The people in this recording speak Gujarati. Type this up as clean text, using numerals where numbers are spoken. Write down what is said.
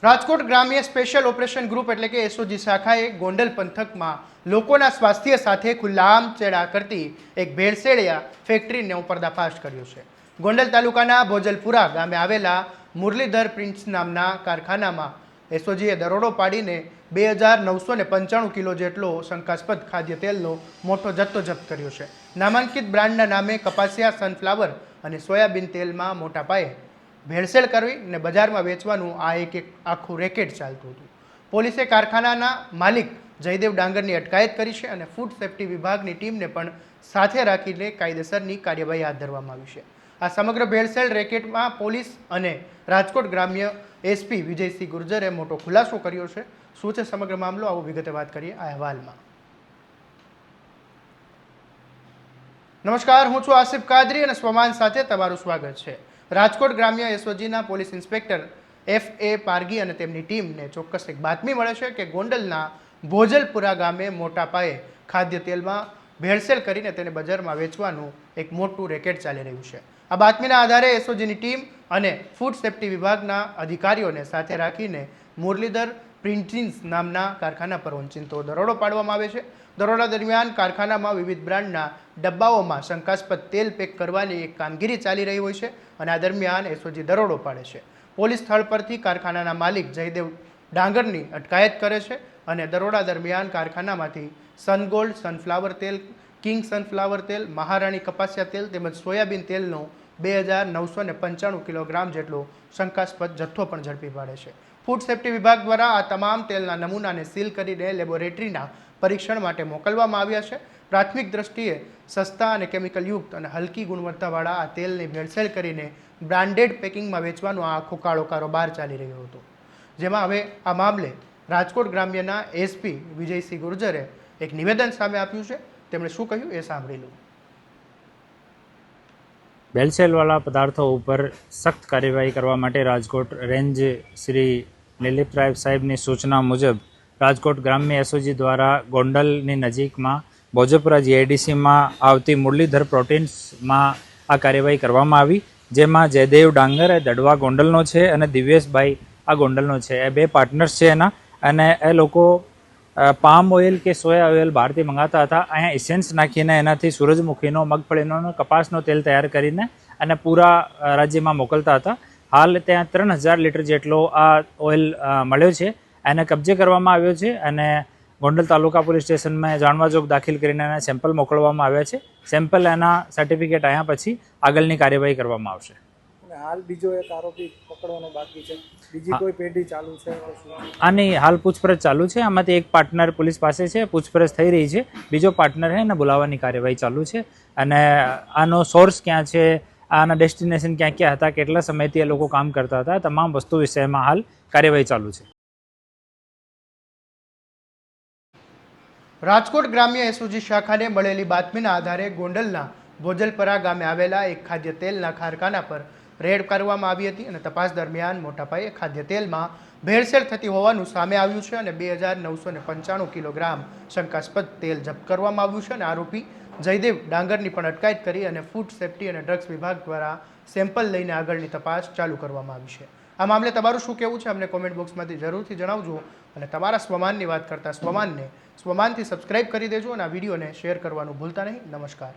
રાજકોટ ગ્રામ્ય સ્પેશિયલ ઓપરેશન ગ્રુપ એટલે કે એસઓજી શાખાએ ગોંડલ પંથકમાં લોકોના સ્વાસ્થ્ય સાથે ખુલ્લાઆમ ચેડા કરતી એક ભેળસેળિયા ફેક્ટરીનો પર્દાફાશ કર્યો છે। ગોંડલ તાલુકાના ભોજલપુરા ગામે આવેલા મુરલીધર પ્રિન્ટ્સ નામના કારખાનામાં એસઓજીએ દરોડો પાડીને 2995 કિલો જેટલો શંકાસ્પદ ખાદ્ય તેલનો મોટો જથ્થો જપ્ત કર્યો છે। નામાંકિત બ્રાન્ડના નામે કપાસિયા સનફ્લાવર અને સોયાબીન તેલમાં મોટા પાયે ભેળસેળ કરવી અને બજારમાં વેચવાનું આ એક આખું રેકેટ ચાલતું હતું। પોલીસે કારખાનાના માલિક જયદેવ ડાંગરની અટકાયત કરી છે અને ફૂડ સેફ્ટી વિભાગની ટીમને પણ સાથે રાખીને કાયદેસરની કાર્યવાહી હાથ ધરવામાં આવી છે। આ સમગ્ર ભેળસેળ રેકેટમાં પોલીસ અને રાજકોટ ગ્રામ્ય એસપી વિજયસિંહ ગુર્જરે મોટો ખુલાસો કર્યો છે। શું છે સમગ્ર મામલો, આવો વિગતે વાત કરીએ આ અહેવાલમાં। નમસ્કાર, હું છું આસિફ કાદરી અને સ્વમાન સાથે તમારું સ્વાગત છે। રાજકોટ ગ્રામ્ય એસઓજીના પોલીસ ઇન્સ્પેક્ટર FA પારગી અને તેમની ટીમને ચોક્કસ એક બાતમી મળે છે કે ગોંડલના ભોજલપુરા ગામે મોટા પાયે ખાદ્ય તેલમાં ભેળસેળ કરીને તેને બજારમાં વેચવાનું એક મોટું રેકેટ ચાલી રહ્યું છે। આ બાતમીના આધારે એસઓજીની ટીમ અને ફૂડ સેફ્ટી વિભાગના અધિકારીઓને સાથે રાખીને મુરલીધર પ્રિન્ટિંગ્સ નામના કારખાના પર ઓચિંતો દરોડો પાડવામાં આવે છે। દરોડા દરમિયાન કારખાનામાં વિવિધ બ્રાન્ડના ડબ્બાઓમાં શંકાસ્પદ તેલ પેક કરવાની એક કામગીરી ચાલી રહી હોય છે અને આ દરમિયાન એસઓજી દરોડો પાડે છે। પોલીસ સ્થળ પરથી કારખાનાના માલિક જયદેવ ડાંગરની અટકાયત કરે છે અને દરોડા દરમિયાન કારખાનામાંથી સનગોલ્ડ સનફ્લાવર તેલ, કિંગ સનફ્લાવર તેલ, મહારાણી કપાસિયા તેલ તેમજ સોયાબીન તેલનો 2995 કિલોગ્રામ જેટલો શંકાસ્પદ જથ્થો પણ ઝડપી પાડે છે। ફૂડ સેફ્ટી વિભાગ દ્વારા આ તમામ તેલના નમૂનાને સીલ કરીને લેબોરેટરીના પરીક્ષણ માટે મોકલવામાં આવ્યા છે। પ્રાથમિક દ્રષ્ટિએ સસ્તા અને કેમિકલયુક્ત અને હલકી ગુણવત્તાવાળા આ તેલની ભેળસેળ કરીને બ્રાન્ડેડ પેકિંગમાં વેચવાનો આ આખો કાળો કારોબાર ચાલી રહ્યો હતો, જેમાં હવે આ મામલે રાજકોટ ગ્રામ્યના એસપી વિજયસિંહ ગુર્જરે એક નિવેદન સામે આપ્યું છે। તેમણે શું કહ્યું એ સાંભળી લો। ભેળસેળવાળા પદાર્થો ઉપર સખ્ત કાર્યવાહી કરવા માટે રાજકોટ રેન્જ શ્રી નિલીપરાય સાહેબની સૂચના મુજબ રાજકોટ ગ્રામ્ય એસઓજી દ્વારા ગોંડલની નજીકમાં ભોજપુરા જીઆઈડીસીમાં આવતી મુરલીધર પ્રોટીન્સમાં આ કાર્યવાહી કરવામાં આવી, જેમાં જયદેવ ડાંગર એ દડવા ગોંડલનો છે અને દિવ્યેશભાઈ આ ગોંડલનો છે। એ બે પાર્ટનર્સ છે એના, અને એ લોકો પામ ઓઇલ કે સોયા ઓઇલ બહારથી મંગાવતા હતા। અહીંયા ઇસેન્સ નાખીને એનાથી સૂરજમુખીનો, મગફળીનો, કપાસનો તેલ તૈયાર કરીને અને પૂરા રાજ્યમાં મોકલતા હતા। હાલ ત્યાં 3000 લીટર જેટલો આ ઓઇલ મળ્યો છે, એને કબજે કરવામાં આવ્યો છે અને ગોંડલ તાલુકા પોલીસ સ્ટેશનમાં જાણવાજોગ દાખલ કરીને એના સેમ્પલ મોકલવામાં આવ્યા છે। સેમ્પલ એના સર્ટિફિકેટ આવ્યા પછી આગળની કાર્યવાહી કરવામાં આવશે। હાલ બીજો એક આરોપી પકડવાનો બાકી છે, બીજી કોઈ પેઢી ચાલુ છે? આની હાલ પૂછપરછ ચાલુ છે। આમાંથી એક પાર્ટનર પોલીસ પાસે છે, પૂછપરછ થઈ રહી છે। બીજો પાર્ટનર છે એને બોલાવવાની કાર્યવાહી ચાલુ છે અને આનો સોર્સ ક્યાં છે, આના ડેસ્ટિનેશન ક્યાં ક્યાં હતા, કેટલા સમયથી એ લોકો કામ કરતા હતા, તમામ વસ્તુ વિષયમાં હાલ કાર્યવાહી ચાલુ છે। રાજકોટ ગ્રામ્ય એસઓજી શાખાને મળેલી બાતમીના આધારે ગોંડલના ભોજલપરા ગામે આવેલા એક ખાદ્ય તેલના કારખાના પર રેડ કરવામાં આવી હતી અને તપાસ દરમિયાન મોટા પાયે ખાદ્ય તેલમાં ભેળસેળ થતી હોવાનું સામે આવ્યું છે અને 2995 કિલોગ્રામ શંકાસ્પદ તેલ જપ્ત કરવામાં આવ્યું છે અને આરોપી જયદેવ ડાંગરની પણ અટકાયત કરી અને ફૂડ સેફ્ટી અને ડ્રગ્સ વિભાગ દ્વારા સેમ્પલ લઈને આગળની તપાસ ચાલુ કરવામાં આવી છે। આ મામલે તમારું શું કહેવું છે અમને કોમેન્ટ બોક્સમાંથી જરૂરથી જણાવજો અને તમારા સ્વમાનની વાત કરતા સ્વમાનથી સબસ્ક્રાઇબ કરી દેજો અને આ વિડીયોને શેર કરવાનું ભૂલતા નહીં। નમસ્કાર।